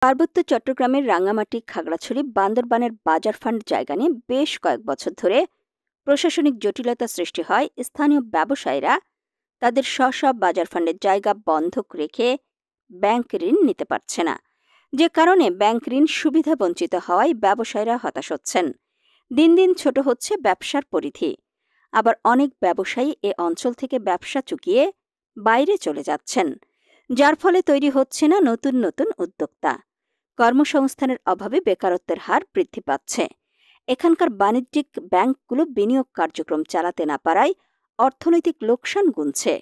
পার্বত্য চট্টগ্রামের রাঙ্গামাটি, খাগড়াছড়ি, বান্দরবানের বাজার ফান্ড জায়গা নিয়ে বেশ কয়েক বছর ধরে প্রশাসনিক জটিলতা সৃষ্টি হয়। স্থানীয় ব্যবসায়ীরা তাদের স্ব বাজার ফান্ডের জায়গা বন্ধক রেখে ব্যাংক ঋণ নিতে পারছে না, যে কারণে ব্যাংক ঋণ সুবিধা বঞ্চিত হওয়ায় ব্যবসায়ীরা হতাশ হচ্ছেন। দিন দিন ছোট হচ্ছে ব্যবসার পরিধি। আবার অনেক ব্যবসায়ী এ অঞ্চল থেকে ব্যবসা চুকিয়ে বাইরে চলে যাচ্ছেন, যার ফলে তৈরি হচ্ছে না নতুন নতুন উদ্যোক্তা। কর্মসংস্থানের অভাবে বেকারত্বের হার বৃদ্ধি পাচ্ছে। এখানকার বাণিজ্যিক ব্যাংকগুলো বিনিয়োগ কার্যক্রম চালাতে না পারায় অর্থনৈতিক লোকসান গুনছে।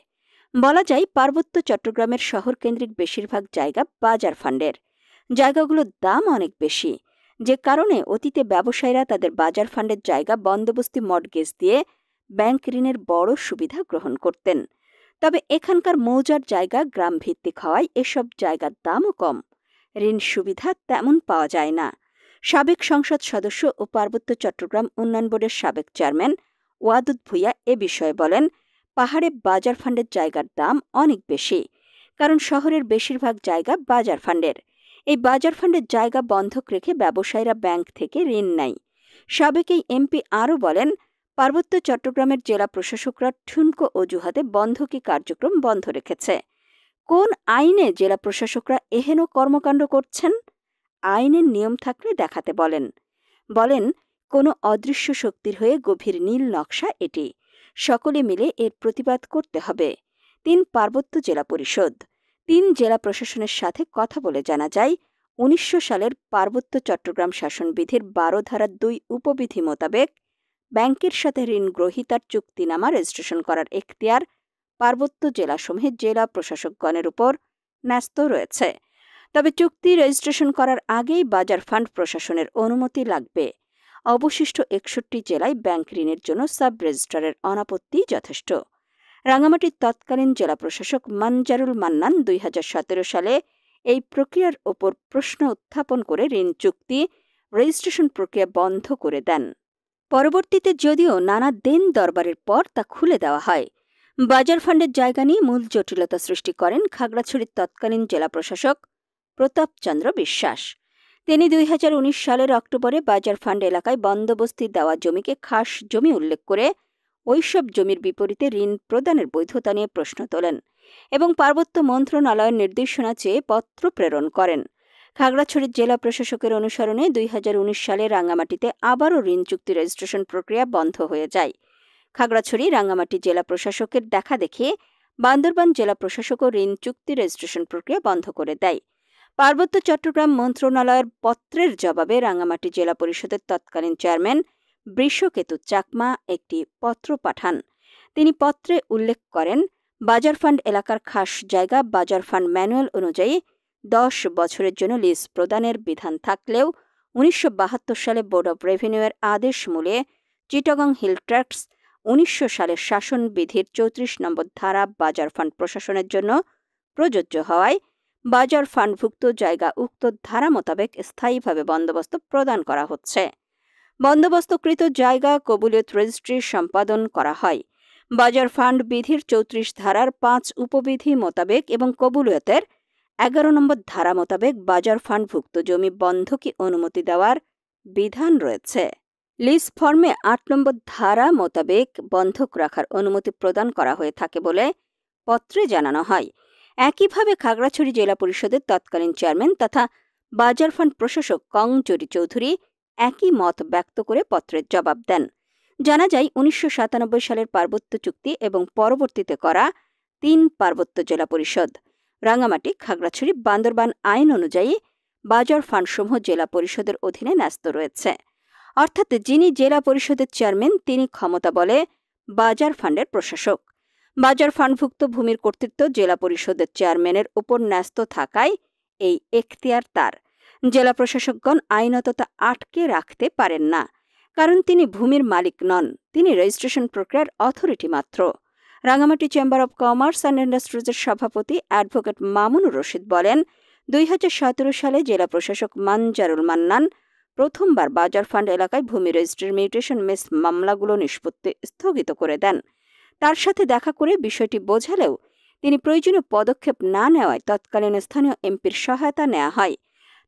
বলা যায়, পার্বত্য চট্টগ্রামের শহরকেন্দ্রিক বেশিরভাগ জায়গা বাজার ফান্ডের। জায়গাগুলোর দাম অনেক বেশি, যে কারণে অতীতে ব্যবসায়ীরা তাদের বাজার ফান্ডের জায়গা বন্দোবস্তি মর্টগেজ দিয়ে ব্যাংক ঋণের বড় সুবিধা গ্রহণ করতেন। তবে এখানকার মৌজার জায়গা গ্রাম ভিত্তিক হওয়ায় এসব জায়গার দামও কম, ঋণ সুবিধা তেমন পাওয়া যায় না। সাবেক সংসদ সদস্য ও পার্বত্য চট্টগ্রাম উন্নয়ন বোর্ডের সাবেক চেয়ারম্যান ওয়াদুদ ভূঁইয়া এ বিষয়ে বলেন, পাহাড়ে বাজার ফান্ডের জায়গার দাম অনেক বেশি, কারণ শহরের বেশিরভাগ জায়গা বাজার ফান্ডের। এই বাজার ফান্ডের জায়গা বন্ধক রেখে ব্যবসায়ীরা ব্যাংক থেকে ঋণ নেয়। সাবেক এই এমপি আরও বলেন, পার্বত্য চট্টগ্রামের জেলা প্রশাসকরা ঠুনকো অজুহাতে বন্ধকি কার্যক্রম বন্ধ রেখেছে। কোন আইনে জেলা প্রশাসকরা এহেন কর্মকাণ্ড করছেন? আইনের নিয়ম থাকলে দেখাতে বলেন কোনো অদৃশ্য শক্তির হয়ে গভীর নীল নকশা এটি। সকলে মিলে এর প্রতিবাদ করতে হবে। ৩ পার্বত্য জেলা পরিষদ। ৩ জেলা প্রশাসনের সাথে কথা বলে জানা যায়, ১৯০০ সালের পার্বত্য চট্টগ্রাম শাসনবিধির ১২ ধারা ২ উপবিধি মোতাবেক ব্যাংকের সাথে ঋণ গ্রহীতার চুক্তিনামা রেজিস্ট্রেশন করার এখতিয়ার পার্বত্য জেলাসমূহে জেলা প্রশাসকগণের উপর ন্যস্ত রয়েছে। তবে চুক্তি রেজিস্ট্রেশন করার আগেই বাজার ফান্ড প্রশাসনের অনুমতি লাগবে। অবশিষ্ট ৬১ জেলায় ব্যাংক ঋণের জন্য সাব রেজিস্ট্রারের অনাপত্তি যথেষ্ট। রাঙ্গামাটির তৎকালীন জেলা প্রশাসক মানজারুল মান্নান ২০১৭ সালে এই প্রক্রিয়ার ওপর প্রশ্ন উত্থাপন করে ঋণ চুক্তি রেজিস্ট্রেশন প্রক্রিয়া বন্ধ করে দেন। পরবর্তীতে যদিও নানা দেন দরবারের পর তা খুলে দেওয়া হয়। বাজার ফান্ডের জায়গা নিয়ে মূল জটিলতা সৃষ্টি করেন খাগড়াছড়ির তৎকালীন জেলা প্রশাসক প্রতাপচন্দ্র বিশ্বাস। তিনি ২০১৯ সালের অক্টোবরে বাজার ফান্ড এলাকায় বন্দোবস্তি দেওয়া জমিকে খাস জমি উল্লেখ করে ওইসব জমির বিপরীতে ঋণ প্রদানের বৈধতা নিয়ে প্রশ্ন তোলেন এবং পার্বত্য মন্ত্রণালয়ের নির্দেশনা চেয়ে পত্র প্রেরণ করেন। খাগড়াছড়ির জেলা প্রশাসকের অনুসরণে ২০১৯ সালে রাঙ্গামাটিতে আবারও ঋণ চুক্তি রেজিস্ট্রেশন প্রক্রিয়া বন্ধ হয়ে যায়। খাগড়াছড়ি রাঙ্গামাটি জেলা প্রশাসকের দেখা দেখে বান্দরবান জেলা প্রশাসকও ঋণ চুক্তি রেজিস্ট্রেশন প্রক্রিয়া বন্ধ করে দেয়। পার্বত্য চট্টগ্রাম মন্ত্রণালয়ের পত্রের জবাবে রাঙ্গামাটি জেলা পরিষদের তৎকালীন চেয়ারম্যান বৃষকেতু চাকমা একটি পত্র পাঠান। তিনি পত্রে উল্লেখ করেন, বাজার ফান্ড এলাকার খাস জায়গা বাজার ফান্ড ম্যানুয়াল অনুযায়ী ১০ বছরের জন্য লিজ প্রদানের বিধান থাকলেও ১৯৭২ সালে বোর্ড অব রেভিনিউয়ের আদেশ মূলে চিটাগং হিল ট্র্যাক্টস ১৯০০ সালের শাসন বিধির ৩৪ নম্বর ধারা বাজার ফান্ড প্রশাসনের জন্য প্রযোজ্য হওয়ায় বাজার ফান্ডভুক্ত জায়গা উক্ত ধারা মোতাবেক স্থায়ীভাবে বন্দোবস্ত প্রদান করা হচ্ছে। বন্দোবস্তকৃত জায়গা কবুলিয়ত রেজিস্ট্রি সম্পাদন করা হয় বাজার ফান্ড বিধির ৩৪ ধারার ৫ উপবিধি মোতাবেক এবং কবুলিয়তের ১১ নম্বর ধারা মোতাবেক বাজার ফান্ডভুক্ত জমি বন্ধকি অনুমতি দেওয়ার বিধান রয়েছে। লিজ ফর্মে ৮ নম্বর ধারা মোতাবেক বন্ধক রাখার অনুমতি প্রদান করা হয়ে থাকে বলে পত্রে জানানো হয়। একইভাবে খাগড়াছড়ি জেলা পরিষদের তৎকালীন চেয়ারম্যান তথা বাজার ফান্ড প্রশাসক কংজরি চৌধুরী একই মত ব্যক্ত করে পত্রের জবাব দেন। জানা যায়, ১৯৯৭ সালের পার্বত্য চুক্তি এবং পরবর্তীতে করা ৩ পার্বত্য জেলা পরিষদ রাঙ্গামাটি, খাগড়াছড়ি, বান্দরবান আইন অনুযায়ী বাজার ফান্ডসমূহ জেলা পরিষদের অধীনে ন্যস্ত রয়েছে। অর্থাৎ যিনি জেলা পরিষদের চেয়ারম্যান তিনি ক্ষমতা বলে বাজার ফান্ডের প্রশাসক। বাজার ফান্ডভুক্ত ভূমির কর্তৃত্ব জেলা পরিষদের চেয়ারম্যানের উপর ন্যস্ত থাকায় এই এখতিয়ার তার। জেলা প্রশাসকগণ আইনত তা আটকে রাখতে পারেন না, কারণ তিনি ভূমির মালিক নন, তিনি রেজিস্ট্রেশন প্রক্রিয়ার অথরিটি মাত্র। Rangamati chamber of commerce and ইন্ডাস্ট্রিজের সভাপতি অ্যাডভোকেট মামুনুর রশিদ বলেন, ২০১৭ সালে জেলা প্রশাসক মানজারুল মান্নান প্রথমবার বাজার ফান্ড এলাকায় ভূমি রেজিস্ট্রির মিউটেশন মিস মামলাগুলো নিষ্পত্তি স্থগিত করে দেন। তার সাথে দেখা করে বিষয়টি বোঝালেও তিনি প্রয়োজনীয় পদক্ষেপ না নেওয়ায় তৎকালীন স্থানীয় এমপির সহায়তা নেওয়া হয়।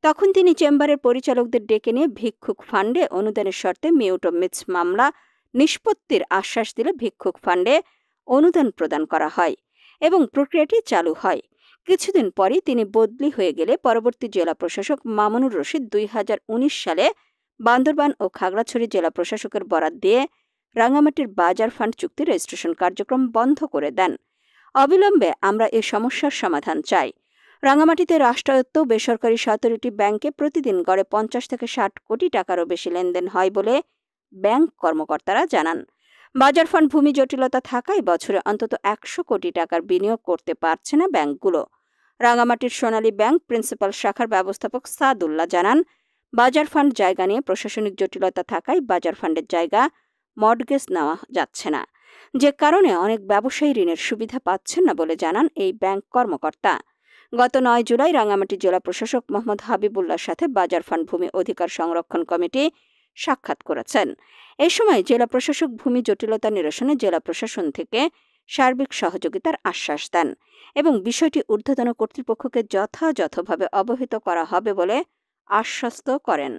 তখন তিনি চেম্বারের পরিচালকদের ডেকে নিয়ে ভিক্ষুক ফান্ডে অনুদানের শর্তে মিউট ও মিথস মামলা নিষ্পত্তির আশ্বাস দিলে ভিক্ষুক ফান্ডে অনুদান প্রদান করা হয় এবং প্রক্রিয়াটি চালু হয়। কিছুদিন পরই তিনি বদলি হয়ে গেলে পরবর্তী জেলা প্রশাসক মামুনুর রশিদ 2019 সালে বান্দরবান ও খাগড়াছড়ি জেলা প্রশাসকের বরাত দিয়ে রাঙামাটির বাজার ফান্ড চুক্তি রেজিস্ট্রেশন কার্যক্রম বন্ধ করে দেন। অবিলম্বে আমরা এ সমস্যার সমাধান চাই। রাঙামাটিতে রাষ্ট্রায়ত্ত বেসরকারি 17টি ব্যাংকে প্রতিদিন গড়ে 50 থেকে 60 কোটি টাকারও বেশি লেনদেন হয় বলে ব্যাংক কর্মকর্তারা জানান। বাজার ফান্ড ভূমি জটিলতা থাকায় বছরে অন্তত 100 কোটি টাকার বিনিয়োগ করতে পারছে না ব্যাংকগুলো। রাঙামাটির সোনালী ব্যাংক প্রিন্সিপাল শাখার ব্যবস্থাপক সাদুল্লাহ জানান, বাজার ফান্ড জায়গা নিয়ে প্রশাসনিক জটিলতা থাকায় বাজার ফান্ডের জায়গা মর্টগেজ নেওয়া যাচ্ছে না, যে কারণে অনেক ব্যবসায়ী ঋণের সুবিধা পাচ্ছেন না বলে জানান এই ব্যাংক কর্মকর্তা। গত 9 জুলাই রাঙামাটি জেলা প্রশাসক মোহাম্মদ হাবিবুল্লাহর সাথে বাজার ফান্ড ভূমি অধিকার সংরক্ষণ কমিটি সাক্ষাৎ করেছেন। এই সময় জেলা প্রশাসক ভূমি জটিলতা নিরসনে জেলা প্রশাসন থেকে সার্বিক সহযোগিতার আশ্বাস দেন এবং বিষয়টি ঊর্ধ্বতন কর্তৃপক্ষকে যথাযথভাবে অবহিত করা হবে বলে আশ্বস্ত করেন।